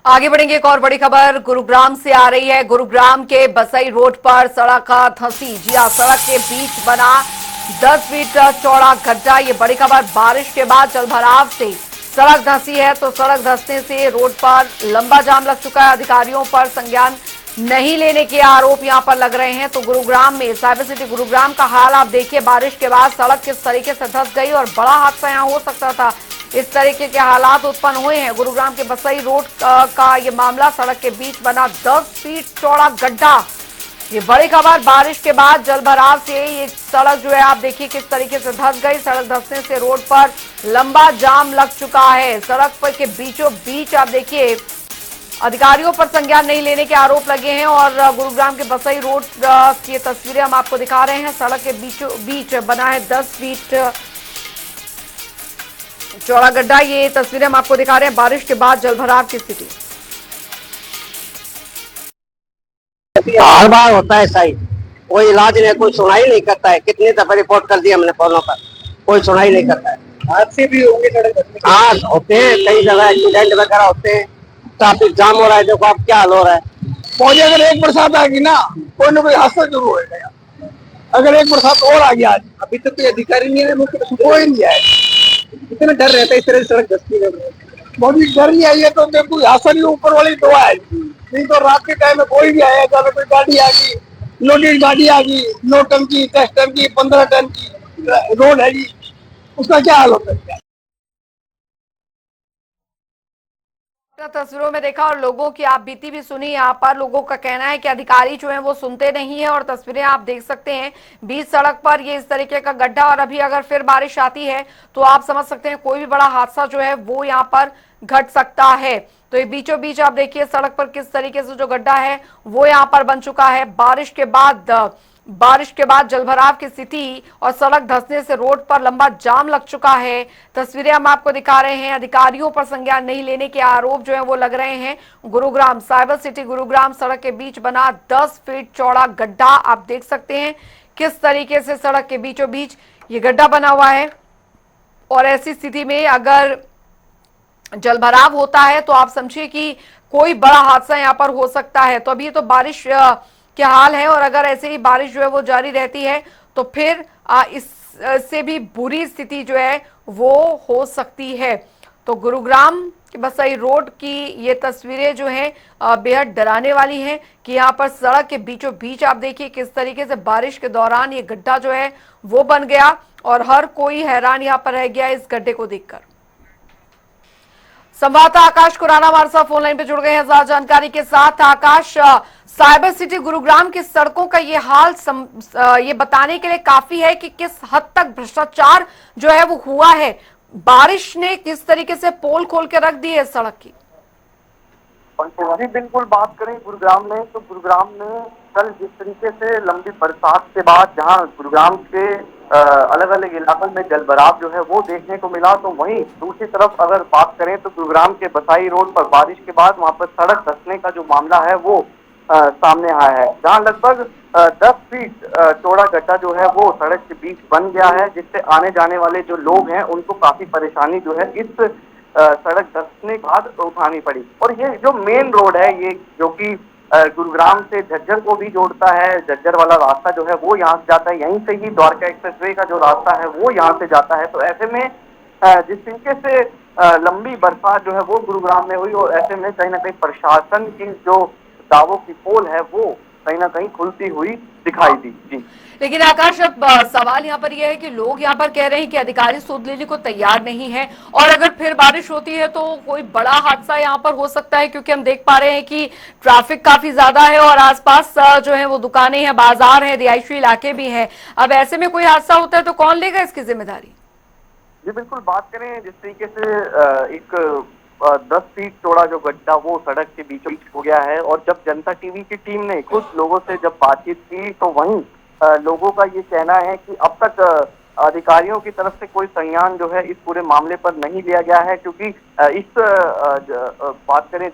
आगे बढ़ेंगे। एक और बड़ी खबर गुरुग्राम से आ रही है। गुरुग्राम के बसई रोड पर सड़क धंसी। जी हां, सड़क के बीच बना 10 फीट चौड़ा गड्ढा। ये बड़ी खबर। बारिश के बाद जलभराव से सड़क धंसी है, तो सड़क धंसने से रोड पर लंबा जाम लग चुका है। अधिकारियों पर संज्ञान नहीं लेने के आरोप यहां पर लग रहे हैं। तो गुरुग्राम में साइबर सिटी गुरुग्राम का हाल आप देखिए। बारिश के बाद सड़क किस तरीके से धंस गई और बड़ा हादसा यहां हो सकता था। इस तरीके के हालात उत्पन्न हुए हैं। गुरुग्राम के बसई रोड का ये मामला। सड़क के बीच बना 10 फीट चौड़ा गड्ढा। ये बड़ी खबर। बारिश के बाद जलभराव से ये सड़क जो है आप देखिए किस तरीके से धंस गई। सड़क धंसने से रोड पर लंबा जाम लग चुका है। सड़क पर के बीचों बीच आप देखिए अधिकारियों पर संज्ञान नहीं लेने के आरोप लगे हैं। और गुरुग्राम के बसई रोड की तस्वीरें हम आपको दिखा रहे हैं। सड़क के बीचों बीच बना है 10 फीट चौड़ा गड्ढा। ये तस्वीरें हम आपको दिखा रहे हैं। बारिश के बाद जलभराव की स्थिति। हर बार होता है ऐसा ही, कोई इलाज नहीं, कोई सुनाई नहीं करता है। कितनी दफा रिपोर्ट कर दिया हमने फोनों पर, कोई सुनाई नहीं करता है। हादसे भी होंगे सड़क धंसने के। हाँ होते हैं, कई जगह एक्सीडेंट वगैरह होते हैं। ट्रैफिक जाम हो रहा है, देखो अब क्या हाल हो रहा है। पौधे अगर एक बरसात आ गई ना कोई हादसा जरूर होगा यार। अगर एक बरसात और आ गया आज, अभी तक कोई अधिकारी नहीं है, मुख्य कोई नहीं आया। इतना डर रहता है इस तरह से सड़क धंसती है। बहुत डर नहीं आई है तो कोई हादसा नहीं, ऊपर वाली दुआ है। नहीं तो रात के टाइम में कोई भी आया, अगर कोई गाड़ी आ गई, लोडेड गाड़ी आ गई, 9 टन की, 10 टन की, 15 टन की रोड है जी, उसका क्या हाल होता है। तस्वीरों में देखा और लोगों की आप बीती भी सुनी। यहाँ पर लोगों का कहना है कि अधिकारी जो है वो सुनते नहीं है। और तस्वीरें आप देख सकते हैं, बीच सड़क पर ये इस तरीके का गड्ढा। और अभी अगर फिर बारिश आती है तो आप समझ सकते हैं कोई भी बड़ा हादसा जो है वो यहाँ पर घट सकता है। तो ये बीचों बीच आप देखिए सड़क पर किस तरीके से जो गड्ढा है वो यहाँ पर बन चुका है। बारिश के बाद जलभराव की स्थिति और सड़क धंसने से रोड पर लंबा जाम लग चुका है। तस्वीरें हम आपको दिखा रहे हैं। अधिकारियों पर संज्ञान नहीं लेने के आरोप जो है वो लग रहे हैं। गुरुग्राम, साइबर सिटी गुरुग्राम, सड़क के बीच बना 10 फीट चौड़ा गड्ढा। आप देख सकते हैं किस तरीके से सड़क के बीचों बीच ये गड्ढा बना हुआ है। और ऐसी स्थिति में अगर जलभराव होता है तो आप समझिए कि कोई बड़ा हादसा यहां पर हो सकता है। तो अभी तो बारिश के हाल है और अगर ऐसे ही बारिश जो है वो जारी रहती है तो फिर इससे भी बुरी स्थिति जो है वो हो सकती है। तो गुरुग्राम के बसई रोड की ये तस्वीरें जो हैं बेहद डराने वाली हैं कि यहाँ पर सड़क के बीचों बीच आप देखिए किस तरीके से बारिश के दौरान ये गड्ढा जो है वो बन गया। और हर कोई हैरान यहाँ पर रह गया इस गड्ढे को देखकर। संवाददाता आकाश खुराना हमारे साथ फोन लाइन पे जुड़ गए हैं ज्यादा जानकारी के साथ। आकाश, साइबर सिटी गुरुग्राम की सड़कों का ये हाल ये बताने के लिए काफी है कि किस हद तक भ्रष्टाचार जो है वो हुआ है। बारिश ने किस तरीके से पोल खोल के रख दी है सड़क की। पंचवटी बिल्कुल बात करें गुरुग्राम में तो गुरुग्राम में कल जिस तरीके से लंबी बरसात के बाद जहां गुरुग्राम के अलग अलग इलाकों में जलभराव जो है वो देखने को मिला, तो वहीं दूसरी तरफ अगर बात करें तो गुरुग्राम के बसाई रोड पर बारिश के बाद वहां पर सड़क धंसने का जो मामला है वो सामने आया है, जहां लगभग 10 फीट चौड़ा गड्ढा जो है वो सड़क के बीच बन गया है, जिससे आने जाने वाले जो लोग हैं उनको काफी परेशानी जो है इस सड़क धंसने के बाद उठानी पड़ी। और ये जो मेन रोड है ये जो कि गुरुग्राम से झज्जर को भी जोड़ता है, झज्जर वाला रास्ता जो है वो यहाँ से जाता है, यहीं से ही द्वारका एक्सप्रेसवे का जो रास्ता है वो यहाँ से जाता है। तो ऐसे में जिस तरीके से लंबी बरसात जो है वो गुरुग्राम में हुई और ऐसे में कहीं ना कहीं प्रशासन की जो दावों की पोल है वो कहीं ना कहीं खुलती हुई दिखाई दी। जी लेकिन आकाश, अब सवाल यहाँ पर यह है कि लोग यहाँ पर कह रहे हैं कि अधिकारी सूद लेने को तैयार नहीं है और अगर फिर बारिश होती है तो कोई बड़ा हादसा यहाँ पर हो सकता है, क्योंकि हम देख पा रहे हैं कि ट्रैफिक काफी ज्यादा है और आसपास जो है वो दुकानें हैं, बाजार है, रिहायशी इलाके भी हैं। अब ऐसे में कोई हादसा होता है तो कौन लेगा इसकी जिम्मेदारी? जी बिल्कुल बात करें जिस तरीके से एक 10 फीट चौड़ा जो गड्ढा वो सड़क के बीचों बीच हो गया है, और जब जनता टीवी की टीम ने खुद लोगों से जब बातचीत की तो वहीं लोगों का ये कहना है कि अब तक अधिकारियों की तरफ से कोई संज्ञान जो है इस पूरे मामले पर नहीं लिया गया है, क्योंकि इस बात करें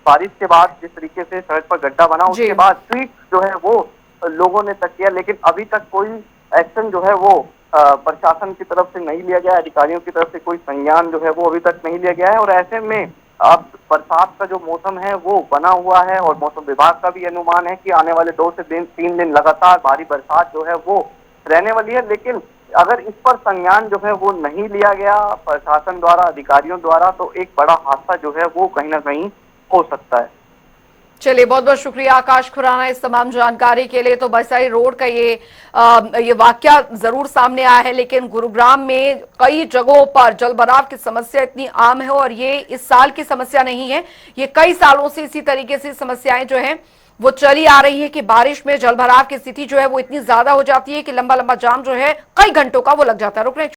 बारिश के बाद जिस तरीके से सड़क पर गड्ढा बना उसके बाद ट्वीट जो है वो लोगों ने तक किया, लेकिन अभी तक कोई एक्शन जो है वो प्रशासन की तरफ से नहीं लिया गया है, अधिकारियों की तरफ से कोई संज्ञान जो है वो अभी तक नहीं लिया गया है। और ऐसे में अब बरसात का जो मौसम है वो बना हुआ है और मौसम विभाग का भी अनुमान है कि आने वाले 2 से 3 दिन लगातार भारी बरसात जो है वो रहने वाली है। लेकिन अगर इस पर संज्ञान जो है वो नहीं लिया गया प्रशासन द्वारा, अधिकारियों द्वारा, तो एक बड़ा हादसा जो है वो कहीं ना कहीं हो सकता है। चलिए, बहुत बहुत शुक्रिया आकाश खुराना इस तमाम जानकारी के लिए। तो बरसाई रोड का ये वाकया जरूर सामने आया है, लेकिन गुरुग्राम में कई जगहों पर जलभराव की समस्या इतनी आम है और ये इस साल की समस्या नहीं है, ये कई सालों से इसी तरीके से समस्याएं जो है वो चली आ रही है कि बारिश में जलभराव की स्थिति जो है वो इतनी ज्यादा हो जाती है कि लंबा लंबा जाम जो है कई घंटों का वो लग जाता है। रुक रहे